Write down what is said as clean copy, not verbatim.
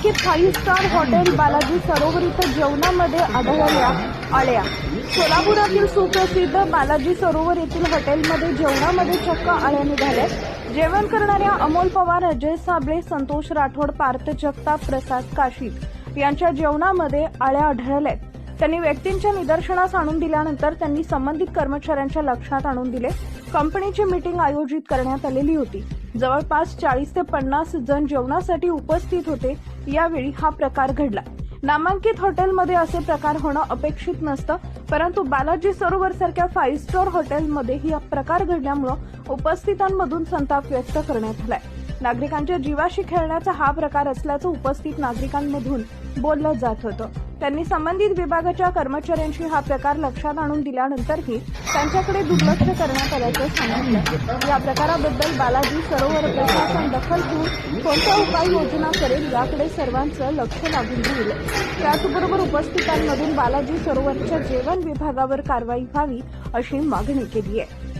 नामांकित 5 star hotel Balaji सरोवर इथं जेवणामध्ये आढळल्या अळ्या। सोलापुरातील सुप्रसिद्ध बालाजी सरोवर येथील हॉटेलमध्ये जेवणामध्ये चक्क अळ्या निघाल्या। जेवण करणाऱ्या अमोल पवार, अजय साबळे, संतोष राठोड, पार्थ जगताप, प्रसाद काशीद यांच्या जेवणामध्ये अळ्या आढळल्या। त्यांनी व्यक्तींच्या निदर्शनास आणून दिल्यानंतर त्यांनी संबंधित कर्मचाऱ्यांच्या लक्षात आणून दिले। कंपनीची मीटिंग आयोजित करण्यात आलेली होती। जवळपास 40 ते 50 जण जेवणासाठी उपस्थित होते। यावेळी हा प्रकार घडला। नामांकित हॉटेलमध्ये असे प्रकार होणं अपेक्षित नसतं, परंतु बालाजी सरोवर सारख्या 5 स्टार हॉटेलमध्ये ही प्रकार घडल्यामुळे उपस्थितांमधून संताप व्यक्त करण्यात आलाय। नागरिकांच्या जीवाशी खेळण्याचा हा प्रकार असल्याचं उपस्थित नागरिकांमधून बोललं जात होतं। त्यांनी संबंधित विभागाच्या कर्मचाऱ्यांशी हा प्रकार लक्षात आणून दिल्यानंतरही त्यांच्याकडे दुर्लक्ष करण्यात आल्याचं सांगितलं। या प्रकाराबद्दल बालाजी सरोवर प्रशासन दखल घेऊन कोणत्या उपाययोजना करेल याकडे सर्वांचं लक्ष लागून राहिलं। त्याचबरोबर उपस्थितांमधून बालाजी सरोवरच्या जेवण विभागावर कारवाई व्हावी अशी मागणी केली आहे।